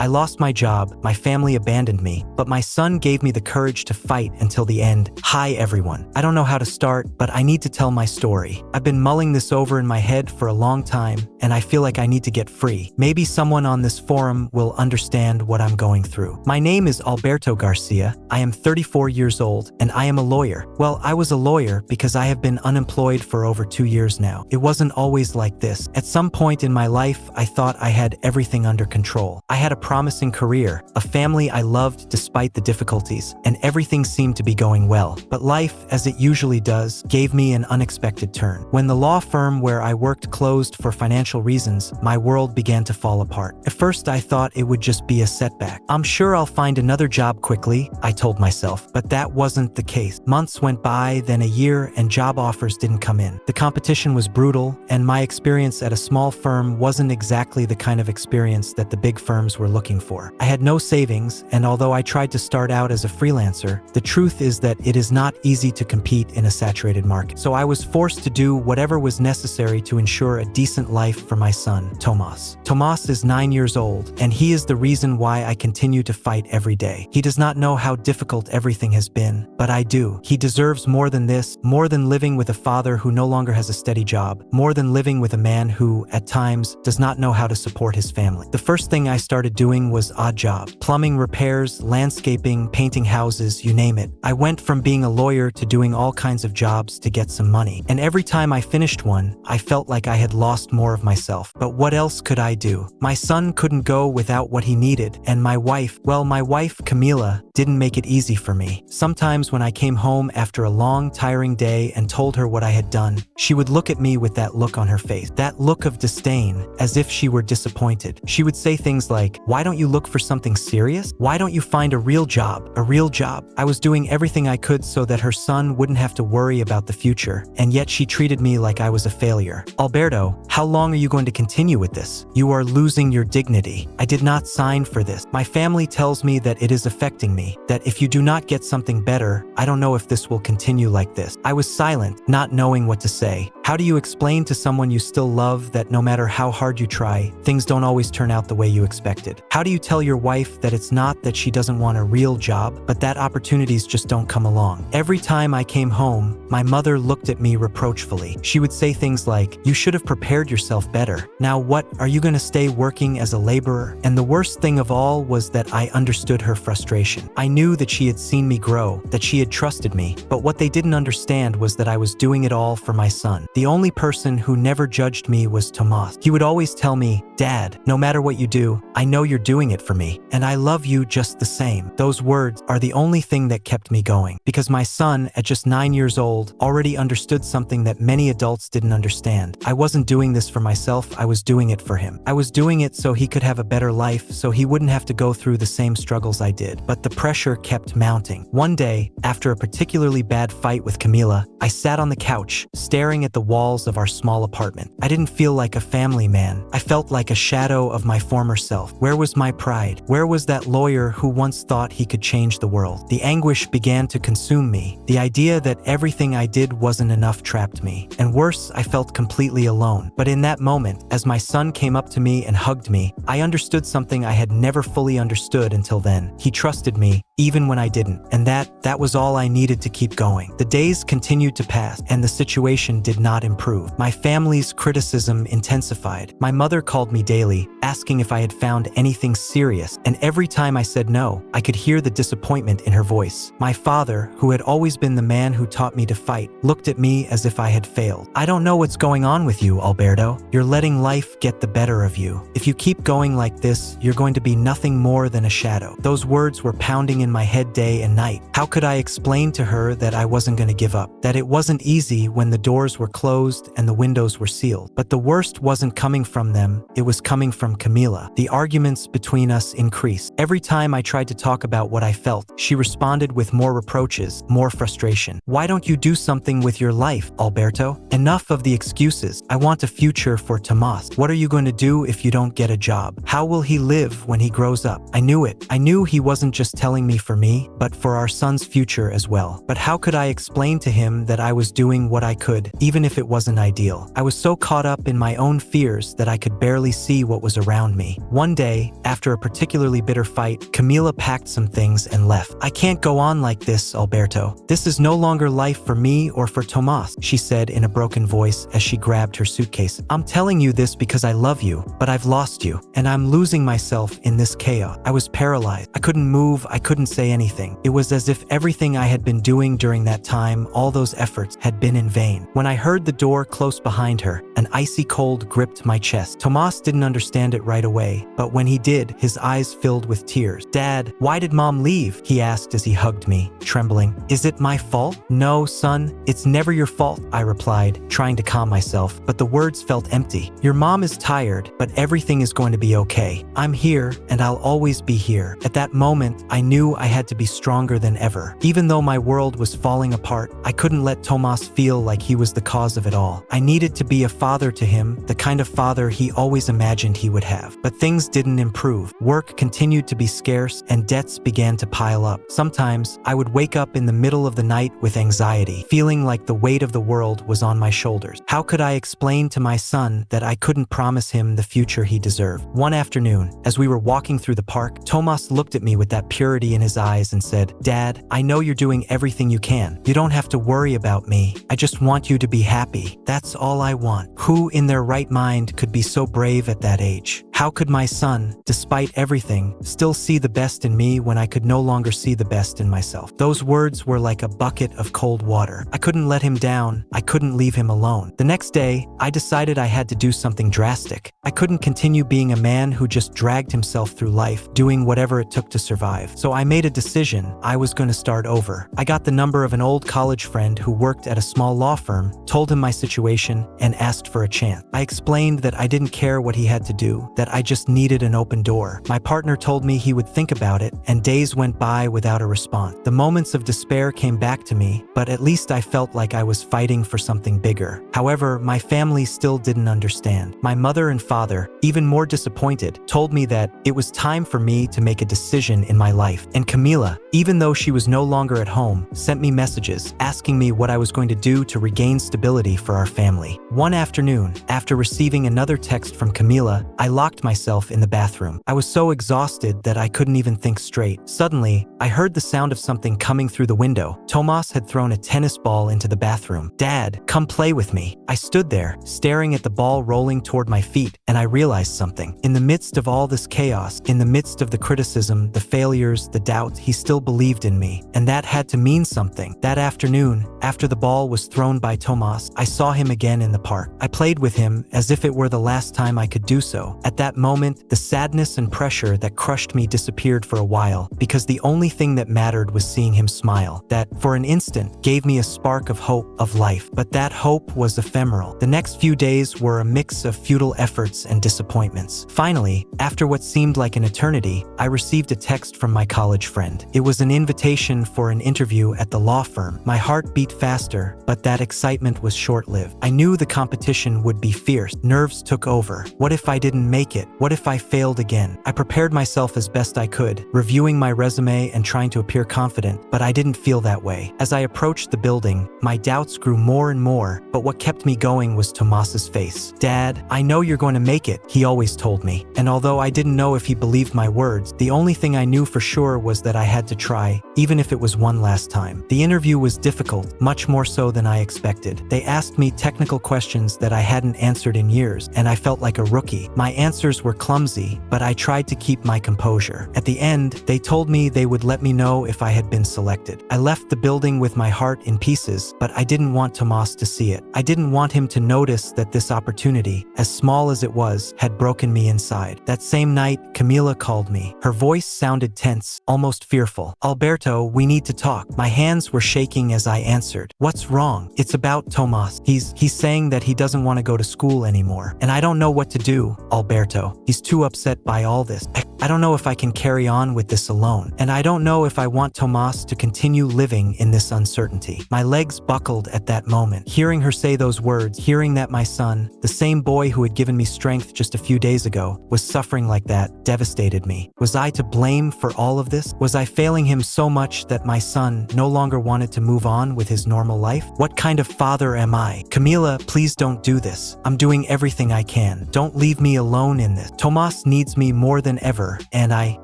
I lost my job, my family abandoned me, but my son gave me the courage to fight until the end. Hi everyone. I don't know how to start, but I need to tell my story. I've been mulling this over in my head for a long time, and I feel like I need to get free. Maybe someone on this forum will understand what I'm going through. My name is Alberto Garcia. I am 34 years old, and I am a lawyer. Well, I was a lawyer because I have been unemployed for over 2 years now. It wasn't always like this. At some point in my life, I thought I had everything under control. I had a promising career, a family I loved despite the difficulties, and everything seemed to be going well. But life, as it usually does, gave me an unexpected turn. When the law firm where I worked closed for financial reasons, my world began to fall apart. At first, I thought it would just be a setback. I'm sure I'll find another job quickly, I told myself, but that wasn't the case. Months went by, then a year, and job offers didn't come in. The competition was brutal, and my experience at a small firm wasn't exactly the kind of experience that the big firms were looking for. I had no savings, and although I tried to start out as a freelancer, the truth is that it is not easy to compete in a saturated market. So I was forced to do whatever was necessary to ensure a decent life for my son, Tomas. Tomas is 9 years old, and he is the reason why I continue to fight every day. He does not know how difficult everything has been, but I do. He deserves more than this, more than living with a father who no longer has a steady job, more than living with a man who, at times, does not know how to support his family. The first thing I started doing was odd jobs: plumbing repairs, landscaping, painting houses, you name it. I went from being a lawyer to doing all kinds of jobs to get some money. And every time I finished one, I felt like I had lost more of myself. But what else could I do? My son couldn't go without what he needed, and my wife, Camila, didn't make it easy for me. Sometimes when I came home after a long, tiring day and told her what I had done, she would look at me with that look on her face, that look of disdain, as if she were disappointed. She would say things like, "Why don't you look for something serious? Why don't you find a real job? A real job?" I was doing everything I could so that her son wouldn't have to worry about the future, and yet she treated me like I was a failure. "Alberto, how long are you going to continue with this? You are losing your dignity. I did not sign for this. My family tells me that it is affecting me, that if you do not get something better, I don't know if this will continue like this." I was silent, not knowing what to say. How do you explain to someone you still love that no matter how hard you try, things don't always turn out the way you expected? How do you tell your wife that it's not that she doesn't want a real job, but that opportunities just don't come along? Every time I came home, my mother looked at me reproachfully. She would say things like, "You should have prepared yourself better. Now what, are you going to stay working as a laborer?" And the worst thing of all was that I understood her frustration. I knew that she had seen me grow, that she had trusted me, but what they didn't understand was that I was doing it all for my son. The only person who never judged me was Tomas. He would always tell me, "Dad, no matter what you do, I know you're doing it for me, and I love you just the same." Those words are the only thing that kept me going, because my son, at just 9 years old, already understood something that many adults didn't understand. I wasn't doing this for myself, I was doing it for him. I was doing it so he could have a better life, so he wouldn't have to go through the same struggles I did. But the pressure kept mounting. One day, after a particularly bad fight with Camila, I sat on the couch, staring at the walls of our small apartment. I didn't feel like a family man. I felt like a shadow of my former self. Where was my pride? Where was that lawyer who once thought he could change the world? The anguish began to consume me. The idea that everything I did wasn't enough trapped me. And worse, I felt completely alone. But in that moment, as my son came up to me and hugged me, I understood something I had never fully understood until then. He trusted me, even when I didn't. And that was all I needed to keep going. The days continued to pass, and the situation did not improve. My family's criticism intensified. My mother called me daily, asking if I had found anything serious, and every time I said no, I could hear the disappointment in her voice. My father, who had always been the man who taught me to fight, looked at me as if I had failed. "I don't know what's going on with you, Alberto. You're letting life get the better of you. If you keep going like this, you're going to be nothing more than a shadow." Those words were pounding in my head day and night. How could I explain to her that I wasn't going to give up? That it wasn't easy when the doors were closed and the windows were sealed. But the worst wasn't coming from them, it was coming from Camila. The arguments between us increased. Every time I tried to talk about what I felt, she responded with more reproaches, more frustration. "Why don't you do something with your life, Alberto? Enough of the excuses. I want a future for Tomas. What are you going to do if you don't get a job? How will he live when he grows up?" I knew it. I knew he wasn't just telling me for me, but for our son's future as well. But how could I explain to him that I was doing what I could, even if it wasn't ideal? I was so caught up in my own fears that I could barely see what was around me. One day, day, after a particularly bitter fight, Camila packed some things and left. "I can't go on like this, Alberto. This is no longer life for me or for Tomas," she said in a broken voice as she grabbed her suitcase. "I'm telling you this because I love you, but I've lost you, and I'm losing myself in this chaos." I was paralyzed. I couldn't move, I couldn't say anything. It was as if everything I had been doing during that time, all those efforts, had been in vain. When I heard the door close behind her, an icy cold gripped my chest. Tomas didn't understand it right away, but when he did, his eyes filled with tears. "Dad, why did Mom leave?" he asked as he hugged me, trembling. "Is it my fault?" "No, son, it's never your fault," I replied, trying to calm myself, but the words felt empty. "Your mom is tired, but everything is going to be okay. I'm here, and I'll always be here." At that moment, I knew I had to be stronger than ever. Even though my world was falling apart, I couldn't let Tomas feel like he was the cause of it all. I needed to be a father to him, the kind of father he always imagined he would have. But things didn't improve. Work continued to be scarce, and debts began to pile up. Sometimes, I would wake up in the middle of the night with anxiety, feeling like the weight of the world was on my shoulders. How could I explain to my son that I couldn't promise him the future he deserved? One afternoon, as we were walking through the park, Tomas looked at me with that purity in his eyes and said, "Dad, I know you're doing everything you can. You don't have to worry about me. I just want you to be happy. That's all I want." Who in their right mind could be so brave at that age? How could my son, despite everything, still see the best in me when I could no longer see the best in myself? Those words were like a bucket of cold water. I couldn't let him down. I couldn't leave him alone. The next day, I decided I had to do something drastic. I couldn't continue being a man who just dragged himself through life, doing whatever it took to survive. So I made a decision. I was going to start over. I got the number of an old college friend who worked at a small law firm, told him my situation, and asked for a chance. I explained that I didn't care what he had to do, that I just needed an open door. My partner told me he would think about it, and days went by without a response. The moments of despair came back to me, but at least I felt like I was fighting for something bigger. However, my family still didn't understand. My mother and father, even more disappointed, told me that it was time for me to make a decision in my life. And Camila, even though she was no longer at home, sent me messages asking me what I was going to do to regain stability for our family. One afternoon, after receiving another text from Camila, I locked myself in the bathroom. I was so exhausted that I couldn't even think straight. Suddenly, I heard the sound of something coming through the window. Tomas had thrown a tennis ball into the bathroom. "Dad, come play with me." I stood there, staring at the ball rolling toward my feet, and I realized something. In the midst of all this chaos, in the midst of the criticism, the failures, the doubts, he still believed in me. And that had to mean something. That afternoon, after the ball was thrown by Tomas, I saw him again in the park. I played with him as if it were the last time I could do so. At that moment, the sadness and pressure that crushed me disappeared for a while, because the only thing that mattered was seeing him smile. That, for an instant, gave me a spark of hope, of life. But that hope was ephemeral. The next few days were a mix of futile efforts and disappointments. Finally, after what seemed like an eternity, I received a text from my college friend. It was an invitation for an interview at the law firm. My heart beat faster, but that excitement was short-lived. I knew the competition would be fierce. Nerves took over. What if I didn't make it? What if I failed again? I prepared myself as best I could, reviewing my resume and trying to appear confident, but I didn't feel that way. As I approached the building, my doubts grew more and more, but what kept me going was Tomas's face. "Dad, I know you're going to make it," he always told me. And although I didn't know if he believed my words, the only thing I knew for sure was that I had to try, even if it was one last time. The interview was difficult, much more so than I expected. They asked me technical questions that I hadn't answered in years, and I felt like a rookie. My answers were clumsy, but I tried to keep my composure. At the end, they told me they would let me know if I had been selected. I left the building with my heart in pieces, but I didn't want Tomas to see it. I didn't want him to notice that this opportunity, as small as it was, had broken me inside. That same night, Camila called me. Her voice sounded tense, almost fearful. "Alberto, we need to talk." My hands were shaking as I answered. "What's wrong?" "It's about Tomas. He's saying that he doesn't want to go to school anymore. And I don't know what to do, Alberto. He's too upset by all this." I don't know if I can carry on with this alone, and I don't know if I want Tomas to continue living in this uncertainty. My legs buckled at that moment. Hearing her say those words, hearing that my son, the same boy who had given me strength just a few days ago, was suffering like that, devastated me. Was I to blame for all of this? Was I failing him so much that my son no longer wanted to move on with his normal life? What kind of father am I? Camila, please don't do this. I'm doing everything I can. Don't leave me alone in this. Tomas needs me more than ever, and I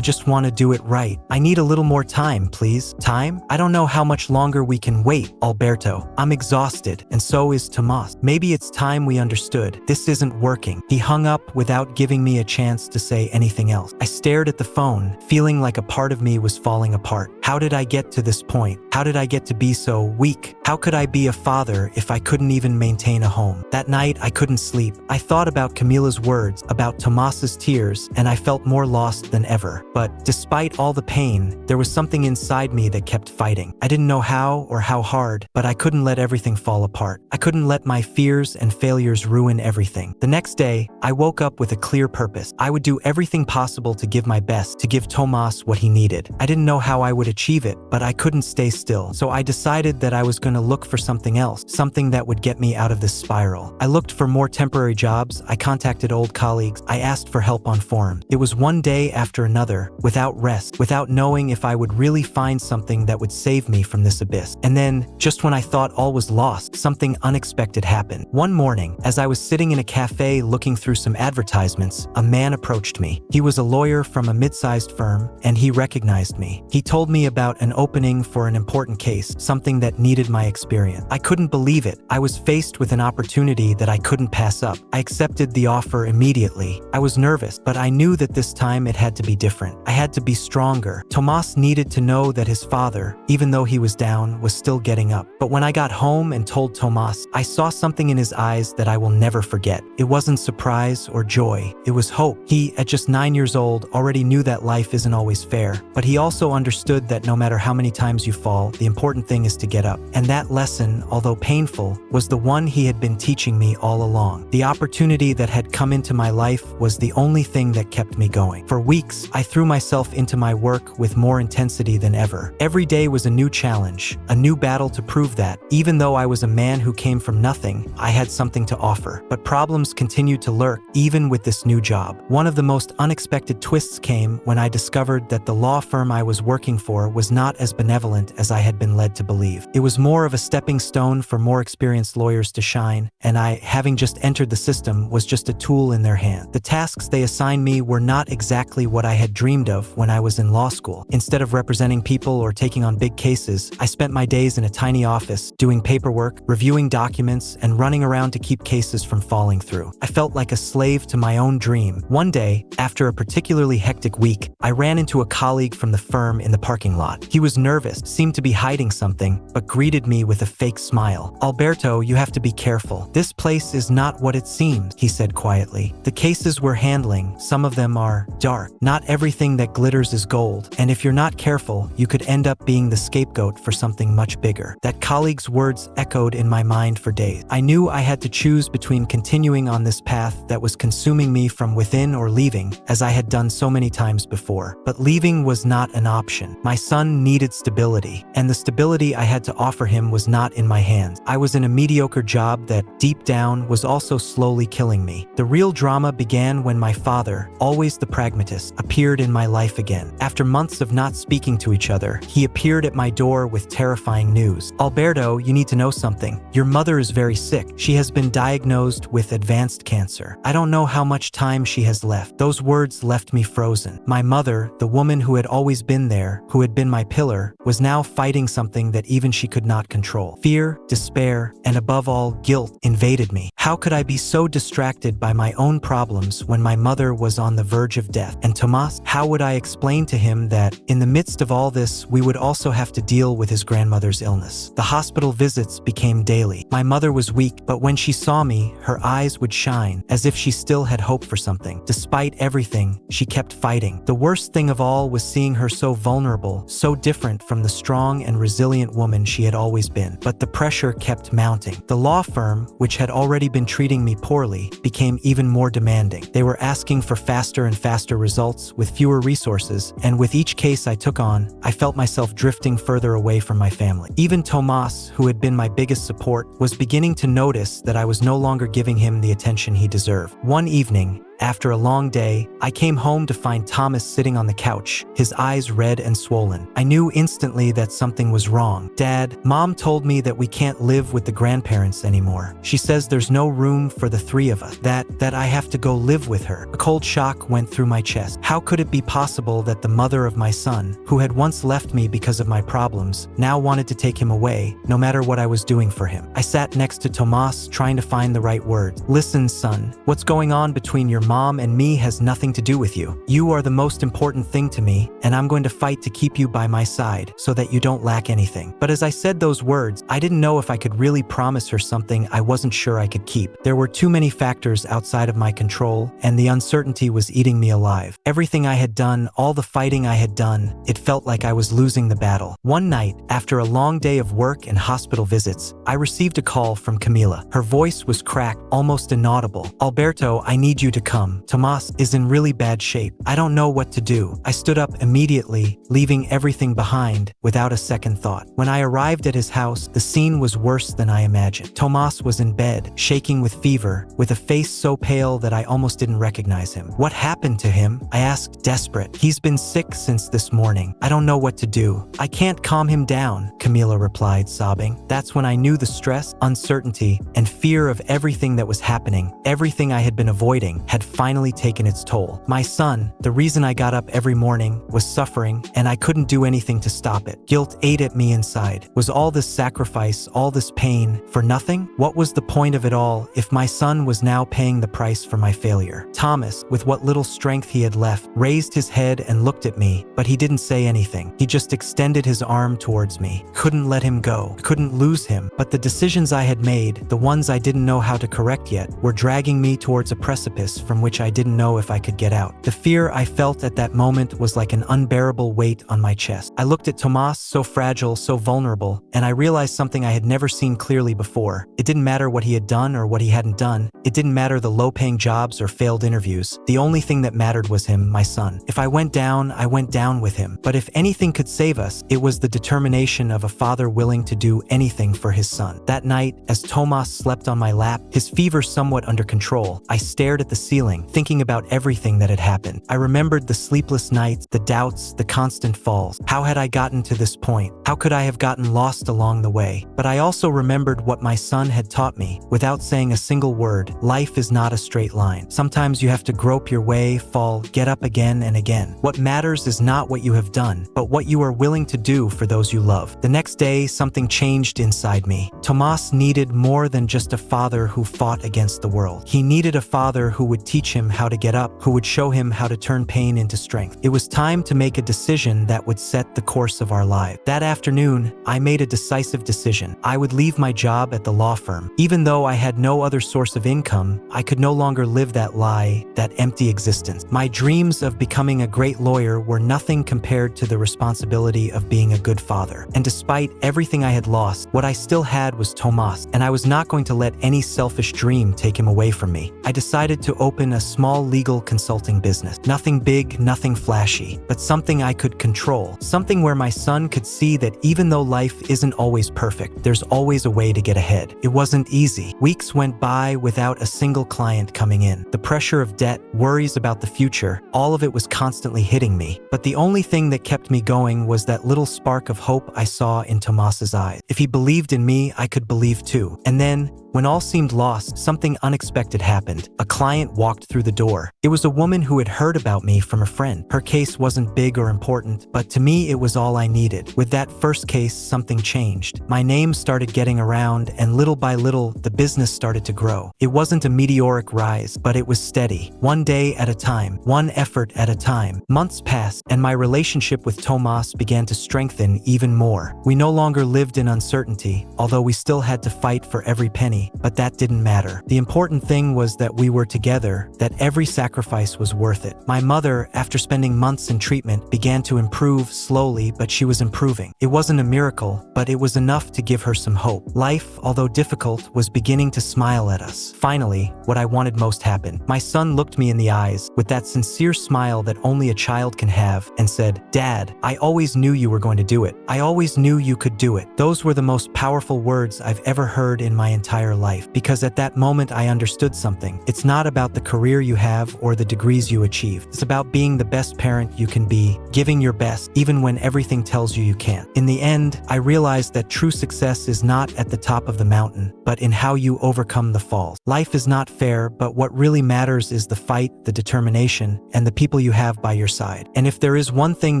just want to do it right. I need a little more time, please. Time? I don't know how much longer we can wait, Alberto. I'm exhausted, and so is Tomas. Maybe it's time we understood. This isn't working. He hung up without giving me a chance to say anything else. I stared at the phone, feeling like a part of me was falling apart. How did I get to this point? How did I get to be so weak? How could I be a father if I couldn't even maintain a home? That night, I couldn't sleep. I thought about Camila's words, about Tomas's tears, and I felt more lost than ever. But despite all the pain, there was something inside me that kept fighting. I didn't know how or how hard, but I couldn't let everything fall apart. I couldn't let my fears and failures ruin everything. The next day, I woke up with a clear purpose. I would do everything possible to give my best, to give Tomas what he needed. I didn't know how I would achieve it, but I couldn't stay still. So I decided that I was going to look for something else, something that would get me out of this spiral. I looked for more temporary jobs. I contacted old colleagues. I asked for help on forums. It was one day after another, without rest, without knowing if I would really find something that would save me from this abyss. And then, just when I thought all was lost, something unexpected happened. One morning, as I was sitting in a cafe looking through some advertisements, a man approached me. He was a lawyer from a mid-sized firm, and he recognized me. He told me about an opening for an important case, something that needed my experience. I couldn't believe it. I was faced with an opportunity that I couldn't pass up. I accepted the offer immediately. I was nervous, but I knew that this time it had to be different. I had to be stronger. Tomas needed to know that his father, even though he was down, was still getting up. But when I got home and told Tomas, I saw something in his eyes that I will never forget. It wasn't surprise or joy. It was hope. He, at just 9 years old, already knew that life isn't always fair. But he also understood that no matter how many times you fall, the important thing is to get up. And that lesson, although painful, was the one he had been teaching me all along. The opportunity that had come into my life was the only thing that kept me going. For weeks, I threw myself into my work with more intensity than ever. Every day was a new challenge, a new battle to prove that, even though I was a man who came from nothing, I had something to offer. But problems continued to lurk, even with this new job. One of the most unexpected twists came when I discovered that the law firm I was working for was not as benevolent as I had been led to believe. It was more of a stepping stone for more experienced lawyers to shine, and I, having just entered the system, was just a tool in their hand. The tasks they assigned me were not exactly what I had dreamed of when I was in law school. Instead of representing people or taking on big cases, I spent my days in a tiny office, doing paperwork, reviewing documents, and running around to keep cases from falling through. I felt like a slave to my own dream. One day, after a particularly hectic week, I ran into a colleague from the firm in the parking lot. He was nervous, seemed to be hiding something, but greeted me with a fake smile. Alberto, you have to be careful. This place is not what it seems, he said quietly. The cases we're handling, some of them are dark. Not everything that glitters is gold, and if you're not careful, you could end up being the scapegoat for something much bigger. That colleague's words echoed in my mind for days. I knew I had to choose between continuing on this path that was consuming me from within or leaving, as I had done so many times before. But leaving was not an option. My son needed stability, and the stability I had to offer him was not in my hands. I was in a mediocre job that, deep down, was also slowly killing me. The real drama began when my father, always the pragmatist, appeared in my life again. After months of not speaking to each other, he appeared at my door with terrifying news. Alberto, you need to know something. Your mother is very sick. She has been diagnosed with advanced cancer. I don't know how much time she has left. Those words left me frozen. My mother, the woman who had always been there, who had been my pillar, was now fighting something that even she could not control. Fear, despair, and above all, guilt invaded me. How could I be so distracted by my own problems when my mother was on the verge of death? And Tomas, how would I explain to him that, in the midst of all this, we would also have to deal with his grandmother's illness? The hospital visits became daily. My mother was weak, but when she saw me, her eyes would shine, as if she still had hope for something. Despite everything, she kept fighting. The worst thing of all was seeing her so vulnerable, so different from the strong and resilient woman she had always been. But the pressure kept mounting. The law firm, which had already been treating me poorly, became even more demanding. They were asking for faster and faster faster results with fewer resources, and with each case I took on, I felt myself drifting further away from my family. Even Tomas, who had been my biggest support, was beginning to notice that I was no longer giving him the attention he deserved. One evening, after a long day, I came home to find Thomas sitting on the couch, his eyes red and swollen. I knew instantly that something was wrong. "Dad, Mom told me that we can't live with the grandparents anymore. She says there's no room for the three of us, that I have to go live with her." A cold shock went through my chest. How could it be possible that the mother of my son, who had once left me because of my problems, now wanted to take him away, no matter what I was doing for him? I sat next to Tomas, trying to find the right words. "Listen, son, what's going on between your mom and me has nothing to do with you. You are the most important thing to me, and I'm going to fight to keep you by my side so that you don't lack anything." But as I said those words, I didn't know if I could really promise her something I wasn't sure I could keep. There were too many factors outside of my control, and the uncertainty was eating me alive. Everything I had done, all the fighting I had done, it felt like I was losing the battle. One night, after a long day of work and hospital visits, I received a call from Camila. Her voice was cracked, almost inaudible. "Alberto, I need you to come. Tomas is in really bad shape. I don't know what to do." I stood up immediately, leaving everything behind without a second thought. When I arrived at his house, the scene was worse than I imagined. Tomas was in bed, shaking with fever, with a face so pale that I almost didn't recognize him. "What happened to him?" I asked, desperate. "He's been sick since this morning. I don't know what to do. I can't calm him down," Camila replied, sobbing. That's when I knew the stress, uncertainty, and fear of everything that was happening, everything I had been avoiding, had finally taken its toll. My son, the reason I got up every morning, was suffering, and I couldn't do anything to stop it. Guilt ate at me inside. Was all this sacrifice, all this pain, for nothing? What was the point of it all if my son was now paying the price for my failure? Thomas, with what little strength he had left, raised his head and looked at me, but he didn't say anything. He just extended his arm towards me. Couldn't let him go. Couldn't lose him. But the decisions I had made, the ones I didn't know how to correct yet, were dragging me towards a precipice from which I didn't know if I could get out. The fear I felt at that moment was like an unbearable weight on my chest. I looked at Tomas, so fragile, so vulnerable, and I realized something I had never seen clearly before. It didn't matter what he had done or what he hadn't done. It didn't matter the low-paying jobs or failed interviews. The only thing that mattered was him, my son. If I went down with him. But if anything could save us, it was the determination of a father willing to do anything for his son. That night, as Tomas slept on my lap, his fever somewhat under control, I stared at the ceiling, thinking about everything that had happened. I remembered the sleepless nights, the doubts, the constant falls. How had I gotten to this point? How could I have gotten lost along the way? But I also remembered what my son had taught me. Without saying a single word, life is not a straight line. Sometimes you have to grope your way, fall, get up again and again. What matters is not what you have done, but what you are willing to do for those you love. The next day, something changed inside me. Tomas needed more than just a father who fought against the world. He needed a father who would teach him how to get up, who would show him how to turn pain into strength. It was time to make a decision that would set the course of our lives. That afternoon, I made a decisive decision. I would leave my job at the law firm. Even though I had no other source of income, I could no longer live that lie, that empty existence. My dreams of becoming a great lawyer were nothing compared to the responsibility of being a good father. And despite everything I had lost, what I still had was Tomas, and I was not going to let any selfish dream take him away from me. I decided to open a small legal consulting business. Nothing big, nothing flashy, but something I could control. Something where my son could see that even though life isn't always perfect, there's always a way to get ahead. It wasn't easy. Weeks went by without a single client coming in. The pressure of debt, worries about the future, all of it was constantly hitting me. But the only thing that kept me going was that little spark of hope I saw in Tomas's eyes. If he believed in me, I could believe too. And then, when all seemed lost, something unexpected happened. A client walked through the door. It was a woman who had heard about me from a friend. Her case wasn't big or important, but to me it was all I needed. With that first case, something changed. My name started getting around, and little by little, the business started to grow. It wasn't a meteoric rise, but it was steady. One day at a time, one effort at a time. Months passed, and my relationship with Tomas began to strengthen even more. We no longer lived in uncertainty, although we still had to fight for every penny. me, but that didn't matter. The important thing was that we were together, that every sacrifice was worth it. My mother, after spending months in treatment, began to improve slowly, but she was improving. It wasn't a miracle, but it was enough to give her some hope. Life, although difficult, was beginning to smile at us. Finally, what I wanted most happened. My son looked me in the eyes with that sincere smile that only a child can have and said, "Dad, I always knew you were going to do it. I always knew you could do it." Those were the most powerful words I've ever heard in my entire life, because at that moment I understood something. It's not about the career you have or the degrees you achieve. It's about being the best parent you can be, giving your best, even when everything tells you you can't. In the end, I realized that true success is not at the top of the mountain, but in how you overcome the falls. Life is not fair, but what really matters is the fight, the determination, and the people you have by your side. And if there is one thing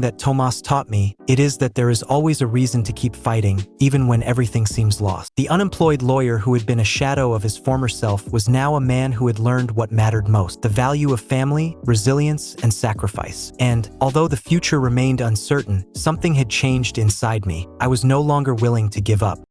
that Tomas taught me, it is that there is always a reason to keep fighting, even when everything seems lost. The unemployed lawyer who had been a shadow of his former self was now a man who had learned what mattered most: the value of family, resilience, and sacrifice. And although the future remained uncertain, something had changed inside me. I was no longer willing to give up.